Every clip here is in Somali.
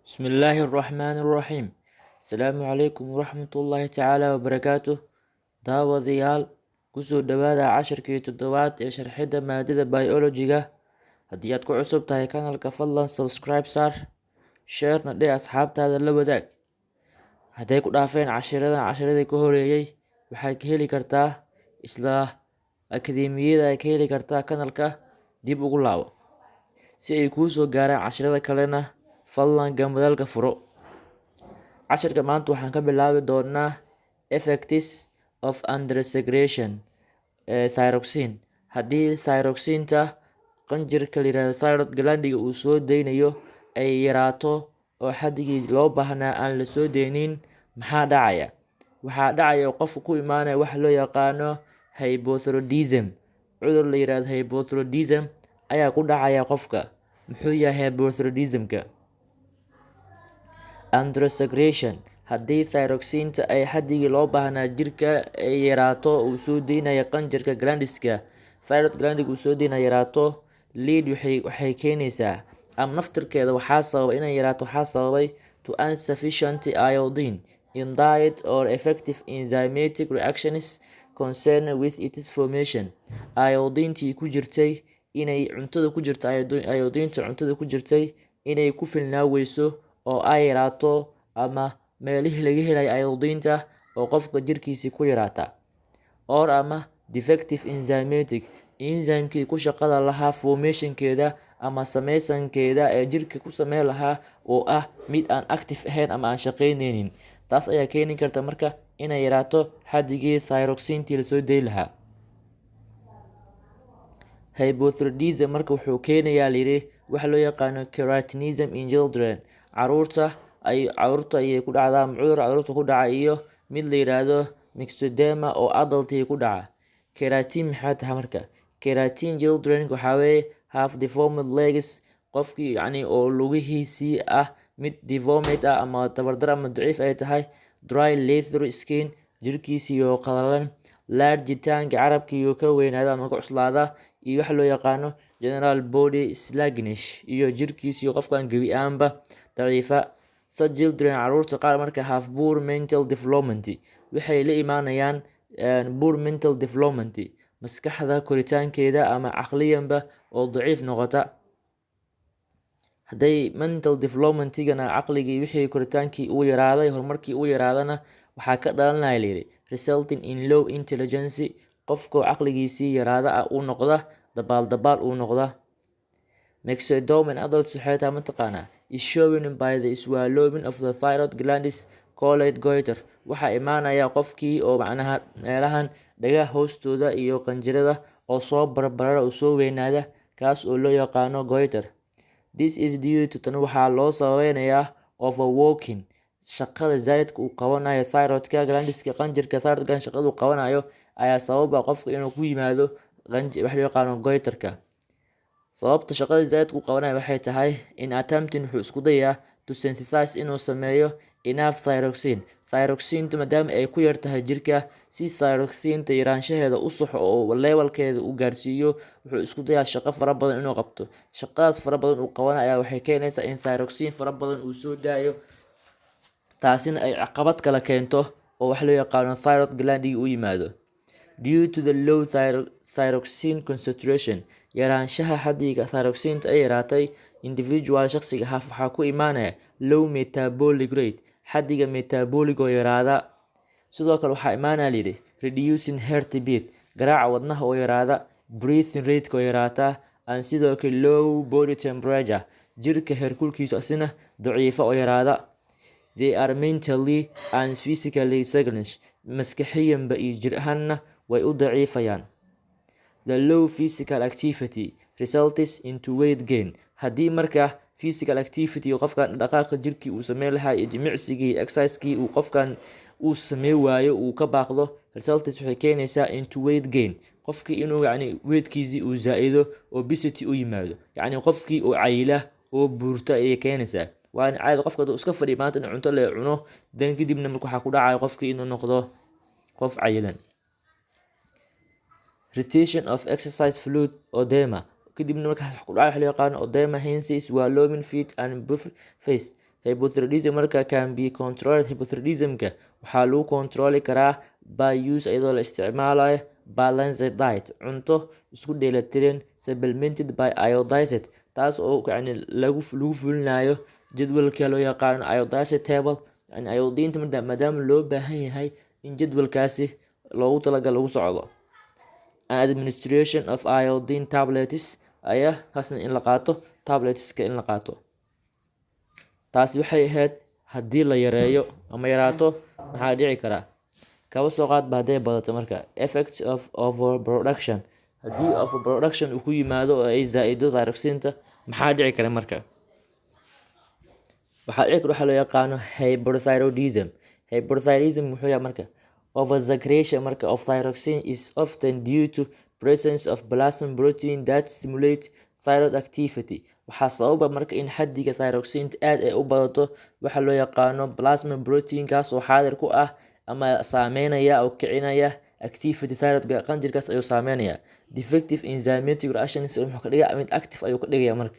بسم الله الرحمن الرحيم. السلام عليكم ورحمة الله تعالى وبركاته. daawadayaal kusoo dhawaada casharkii toddobaad ee sharxidda maadada biology-ga. haddii aad ku cusub tahay kanalka fadlan subscribe saar, sheerna dheh asxaabtaada la wadaag. hadday ku dhaafeen casharadii ka horeeyey waxaad ka heli kartaa isla akademiyada ay ka heli kartaa kanalka. dib ugu laabo si ay kuu soo gaaraan casharada kalena fadlan gambalaalka furo. casharka maanta waxaan ka bilaabi doonaa effects of undersecretion thyroxine. haddii thyroxinta qanjirka layirahdo thyroid glandiga uu soo deynayo ay yaraato oo xaddigii loo baahnaa aan la soo deynin, maxaa dhacaya? waxaa dhacaya qofka ku imaanaya waxa loo yaqaano hypothyroidism. cudur la yirahdo hypothyroidism ayaa ku dhacaya qofka. muxuu yahay hypothyroidismka? undersecretion haddii thyroxinta ay xaddigii loo baahnaa jirka ay yaraato uu soo deynaya qanjirka glandiska thyroid glandiga uu soo deynaya yaraato, lead waxay keenaysaa ama naftirkeeda waxaa sababay inay yaraato. waxaa sababay to insufficient iodine in diet or effective enzymatic reactions concerned with its formation. iodintii ku jirtay inay cuntada ku jirta iodinta cuntada ku jirtay inay ku filnaa weyso oo ay yaraato, ama meelihii laga helaya iodinta oo qofka jirkiisii ku yaraata, or ama defective enzymatic enzymekii ku shaqada lahaa formationkeeda ama sameysankeeda ee jirka ku sameyn lahaa oo ah mid aan active ahayn ama aan shaqeyneynin. taas ayaa keeni karta marka inay yaraato xaddigii thyroxintii lasoo deyn lahaa. hypothyroidism marka wuxuu keenayaa layidhi waxa loo yaqaano keratinism in children. caruurta ayay ku dhacdaa, cudur caruurta ku dhaca iyo mid la yiraahdo myxedema oo adultiga ku dhaca. keratin maxay tahay marka? keratin children waxaa weeye half deformed legs, qofkii oo lugihiisii ah mid deformed ah ama tabardar ama daciif ay tahay. dry leather skin, jirkiisii oo qalalan. large tongue, carabkii ka weynaada ama ka cuslaada. iyo waxa loo yaqaano general body sluggish, iyo jirkiisii qofkan gebi ahaanba daciifa. such children caruurta qaar marka have poor mental development, waxay la imaanayaan poor mental development, maskaxda koritaankeeda ama caqliyanba oo daciif noqota. hadday mental developmentigana caqligii wixii koritaankii uu yaraaday, horumarkii uu yaraadana waxaa ka dhalanaya layidhi resulting in low intelligence, qofka caqligiisii yaraada uu noqda dabaal uu noqda. myxedoma in adults waxay tahay mataqaanaa is showing by the swallowing of the thyroid glands called goiter. waxaa imaanaya qofkii oo macnaha meelahan dhagaha hoostooda iyo qanjirada oo soo barbarara oo soo weynaada, kaas oo loo yaqaano goiter. this is due to tan waxaa loo sababeynayaa overworking, shaqada zaidka uu qabanayo thyroidka glandiska qanjirka thyroid gland shaqada uu qabanayo ayaa sababa qofka inuu ku yimaado waxa loo yaqaano goiterka. sababta shaqada zaidka uu qabanayo waxay tahay in attempting wuxuu isku dayaa to synthesize inuu sameeyo enough thyroxine. thyroxinta maadaama ay ku yartahay jirka, si thyroxinta yaraanshaheeda u saxo oo levelkeeda u gaarsiiyo wuxuu isku dayaa shaqo fara badan inuu qabto. shaqadaas fara badan uu qabanayo ayaa waxay keenaysaa in thyroxine fara badan uu soo daayo, taasina ay caqabad kala keento oo waxa loo yaqaano thyroid glandigi u yimaado. due to the low thyroxine concentration, yaraanshaha xaddiga thyroxinta ay yaraatay, individual shaqsiga waxaa ku imaanaya low metabolic rate, xaddiga metabolic oo yaraada. sidoo kale waxaa imaanaya layidhi reducing heartbeat, garaaca wadnaha oo yaraada. breathing rate oo yaraata. and sidoo kale low body temperature, jirka heerkulkiisu asina daciifa oo yaraada. they are mentally and physically sluggish, maskaxiyanba iyo jir ahaanna way u daciifayaan. the low physical activity results into weight gain. haddii marka physical activity qofkan dhaqaaqa jirkii uu sameyn lahaa iyo jimicsigii exercisekii uu qofkan uu sameyn waayo uu ka baaqdo, results waxay keenaysaa into weight gain, qofkii inuu weightkiisii uu zaa-ido, obesity u yimaado, qofkii oo cayila oo buurta ayay keenaysaa. waana caadi qofka hadduu iska fadhiyo maanta in cunto la cuno dan kadibna marka waxaa ku dhacaya qofkii inuu noqdo qof cayilan. retention of exercise fluid edema, kadibna markaas wax ku dhacay waxa loo yaqaano edema, hensis, swallowing, feet and face. hypothyroidism marka can be controlled. Hypothyroidismka waxaa lagu controli karaa by use iyadoo la isticmaalayo balanced diet, cunto isku dheelitiran, supplemented by iodized, taas oo yani lagu fulinayo jadwalka loo yaqaano iodized table. yani iodinta maadaama loo baahan yahay in jadwalkaasi loogu talagal lagu socdo. Administration of iodine tablets ayaa taasna in la qaato, tabletska in la qaato. taasi waxay ahayd haddii la yareeyo ama yaraato maxaa dhici karaa. kaba soo qaad ba hadday badato marka effects of overproduction. haddii overproduction uu ku yimaado oo ay zaa-ido thyroxinta maxaa dhici kara marka. waxaa dhici kara waxaa loo yaqaano hyperthyroidism. Hyperthyroidism wuxuu yahay marka oversaturation marka of thyroxine is often due to presence of plasma protein that stimulate thyroid activity. waxaa sababa marka in xaddiga thyroxinta aad ay u badato waxaa loo yaqaano plasma protein kaas oo xaadir ku ah ama saameynaya oo kicinaya activity thyroidka qanjirkaas ayuu saameynaya. Defective enzymatic reactions wuxuu ka dhigaa mid active ayuu ka dhigaya marka.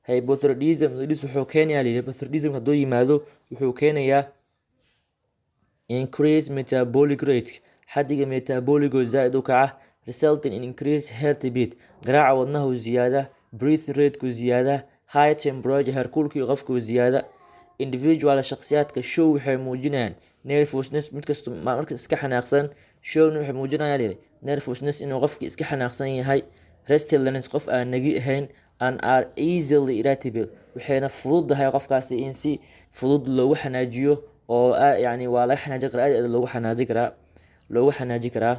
Hypothyroidism wuxuu keenayaa hypothyroidism hadduu yimaado wuxuu keenayaa increase metabolic rate, xaddiga metabolic oo zaaid u kaca, resulting in increased heartbeat, garaaca wadnaha oo ziyaada, breath rate ku ziyaada, high temperature heerkulkii qofka oo ziyaada. Individual shakhsiyaadka show waxay muujinayaan nervousness mid kasta marka iska xanaaqsan. showna waxay muujinayaan nervousness inuu qofki iska xanaaqsan yahay. Restlessness qof aan nagi ahayn, and are easily irritable, waxayna fududahay qofkaasi in si fudud loogu xanaajiyo oo yani waa laga xanaajin karaa, aad loogu xanaaji karaa.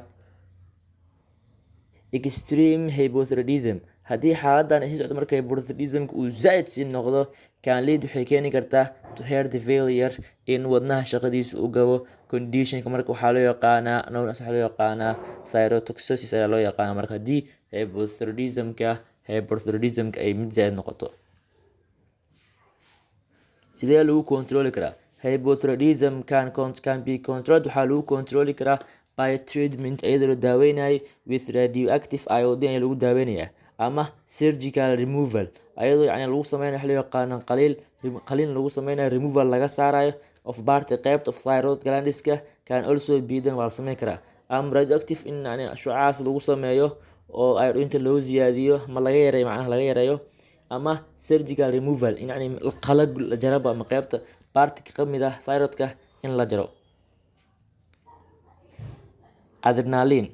Extreme hypothyroidism. haddii xaaladan ay sii socdo marka hypothyroidismka uu zaaid sii noqdo can lead waxay keeni kartaa to heart failure, in wadnaha shaqadiisa u gabo. Conditionka marka waxaa loo yaqaanaa thyrotoxicosis ayaa loo yaqaanaa marka haddii hypothyroidismka ay mid zaaid noqoto. sidee lagu controli karaa hypothyroidism? Can be controlled. waxaa lagu controli karaa by treatment iyadoo la daaweynayo with radioactive iodine ayaa lagu daaweynaya, ama surgical removal ayadoo yani lagu sameynayo waxa loo yaqaano qaliin lagu sameynayo removal laga saarayo of part qeybta of thyroid glandiska. Can also be done waa la sameyn karaa. Ama radioactive in yani shucaas lagu sameeyo oo iodinta loo ziyaadiyo ma laga yareeyo, macnaha laga yareeyo. ama surgical removal in yani qalab la jaraba ama qeybta part ka mid ah thyroidka in la jaro. Adrenaline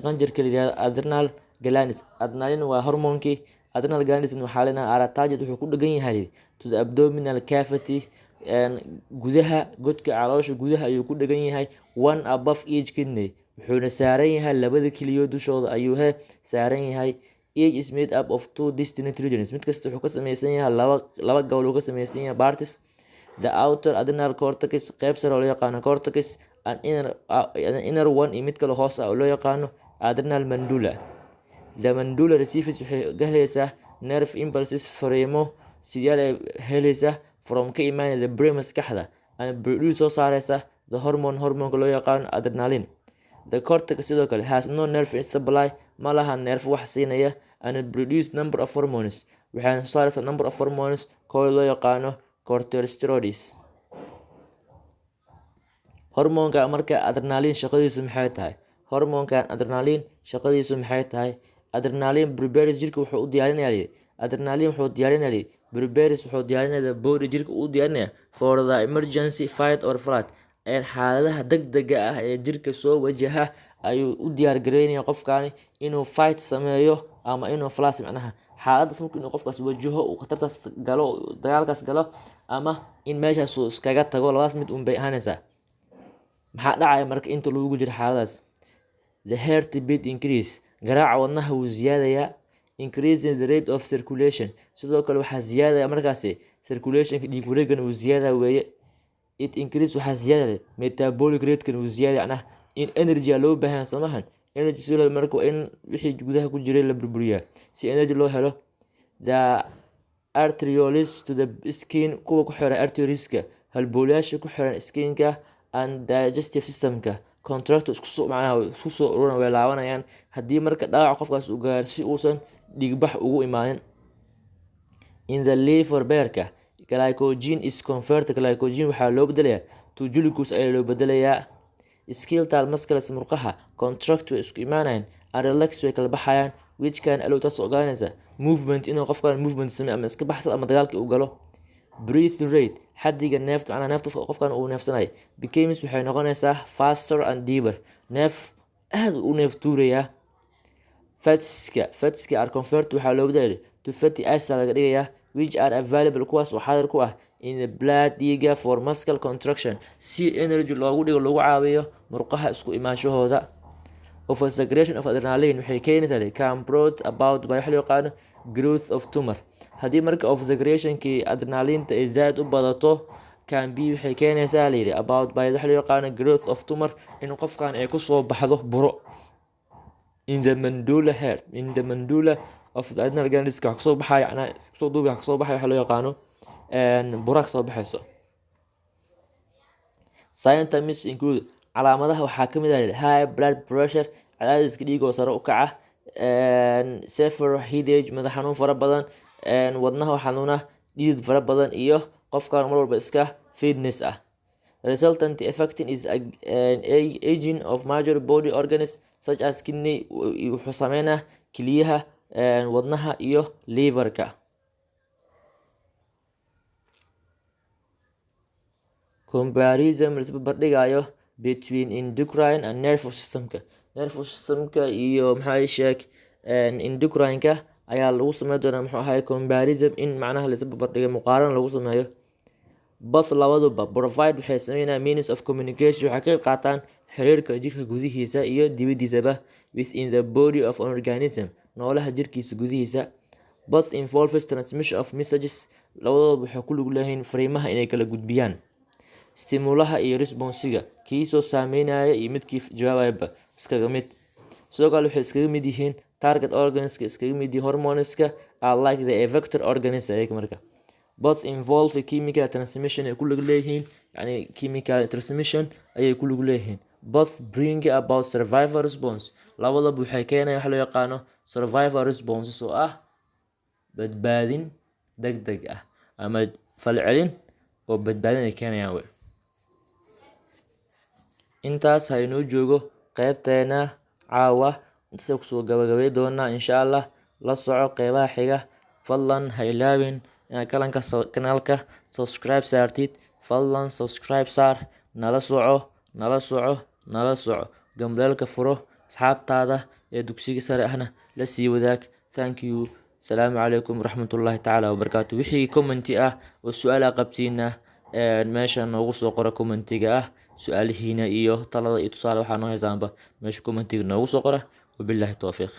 qanjirka la yirahdo adrenal glands. Adrenaline waa hormoonkii. Adrenal glands waxaa leenahay attached wuxuu ku dhagan yahay to the abdominal cavity, gudaha godka caloosha gudaha ayuu ku dhagan yahay. One above each kidney, wuxuuna saaran yahay labada kiliyood dushooda ayuu saaran yahay. Each is made up of two distinct regions, mid kasta wuxuu ka sameysan yahay laba gobol uu ka sameysan yahay parts. The outer adrenal cortex, qeyb sare oo loo yaqaano cortex, an inner one iyo mid kale hoos ah oo loo yaqaano adrenal medulla. The medulla receives waxay ka helaysaa nerve impulses fariimo sidaal ay helaysaa from ka imaanaya the brain maskaxda, and produce soo saaraysa the hormonka loo yaqaano adrenaline. The cortex sidoo kale has no nerve supply, ma laha nerve wax siinaya, and produce number of hormones, waxayna soo saaraysaa number of hormones koo loo yaqaano corticosteroids. hormoonka marka adrenaline shaqadiisu maxay tahay? Hormoonkan adrenaline shaqadiisu maxay tahay? Adrenaline prepares jirka wuxuu u diyaarinayaa body jirka uu diyaarinayaa for the emergency fight or flight, xaaladaha degdega ah ee jirka soo wajaha ayuu u diyaar gareynaya qofkani inuu fight sameeyo ama inuu flight, macnaha xaaladaas markuu inuu qofkaas wajaho uu khatartaas galo, dagaalkaas galo, ama in meeshaas uu iskaga tago, labadaas mid un bay ahaanaysaa. maxaa dhacaya marka inta lagu jiro xaaladaas? The heartbeat increase, garaaca wadnaha wuu ziyaadayaa. Increasing the rate of circulation, sidoo kale waxaa ziyaadaya markaasi circulationka dhiig wareegana wuu ziyaadaya weeye. It increase waxaa ziyaadaya metabolic rate-kan wuu ziyaadaya, macnaha in energy loo baahan samahan energy si loo marka in wixii gudaha ku jiray la burburiyaa si energy loo helo. The arterioles to the skin, kuwa ku xiran arterioleska halbowlayaasha ku xiran skinka, and digestive systemka contract isku soo ururan way laabanayaan haddii marka dhaawac qofkaas uu gaaro si uusan dhiigbax ugu imaanin. in the liver beerka glycogen is converted glycogen waxaa loo bedelayaa to glucose ayaa loo bedelayaa. Skeletal muscles murqaha contract way isku imaanayaan and relax way kala baxayaan which can allow taas ogaanaysa movement inuu qofkan movement sameeyo ama iska baxsado ama dagaalka uu galo. Breathing rate xaddiga neefta macnaha neefta qofkan uu neefsanayo becomes waxay noqonaysaa faster and deeper neef aad u neef tuuraya. Fatska are converted waxaa loo bedelay to fatty acids laga dhigayaa which are available kuwaas oo xaadir ku ah in the blood dhiiga for muscle contraction si energy loogu dhigo lagu caawiyo murqaha isku imaanshahooda. Oversaturation of adrenaline waxay keenaysaa can brought about by waxa loo yaqaano growth of tumor. haddii marka oversaturationkii adrenalinta ay zaad u badato can be waxay keenaysaa layidhi about by waxa loo yaqaano growth of tumor in qofkan ay kusoo baxdo buro in the medulla of the adrenal glands ka soo baxay ana soo duubay soo baxay waxa loo yaqaano burak soo baxayso. Symptoms include calaamadaha waxaa ka mid ah high blood pressure cadaadiska dhiigga oo sare u kaca, severe headache madax xanuun fara badan, wadnaha xanuuna, dhidid fara badan iyo qofkan mar walba iska fitness ah. Resultant affecting is aging of major body organs such as kidney wuxuu sameynaa kiliyaha, wadnaha iyo liverka. Comparison isbarbardhigayo between endocrine and nervous systemka iyo maxaa sheeg endocrineka ayaa lagu sameyn doonaa muxuu ahay comparison in macnaha la isbarbardhigo muqaaran lagu sameeyo. Both labaduba provide waxay sameynayaan means of communication waxay ka qaataan xiriirka jirka gudihiisa iyo dibadiisaba within the body of an organism noolaha jirkiisa gudihiisa. Both involves transmission of messages labaduba waxay ku lug leeyihiin fariimaha inay kala gudbiyaan. Stimulaha iyo responsiga kii soo saameynaya iyo midkii jawaabayba iskaga mid. Sidoo kale waxay iskaga mid yihiin target organska iskaga mid yihiin hormoneska are like the effector organs ayaga marka. Both involve chemical transmission ay ku lug leeyihiin yani chemical transmission ayay ku lug leeyihiin. Both bring about survival response labadaba waxay keenayaan waxa loo yaqaano survival response oo ah badbaadin degdeg ah ama falcelin oo badbaadin ay keenayaan wey. Intaas haynoo joogo qaybteena caawa intaas kusoo gabagabay doonaa insha Allah. La soco qeybaha xiga, fadlan ha ilaawin inaad kanaalka subscribe saartid, fadlan subscribe saar, nala soco gambaleelka furo, asxaabtaada ee dugsiga sare ahna la sii wadaag. Thank you. Salaamu calaykum waraxmatullaahi tacaala wabarakaatu. Wixii commenti ah oo su-aal qabtiina meesha noogu soo qora commentiga ah, su-aalihiina iyo talada iyo tusaale waxaa noo haysaanba meesha commentiga noogu soo qora. wabillahi tawfiiq.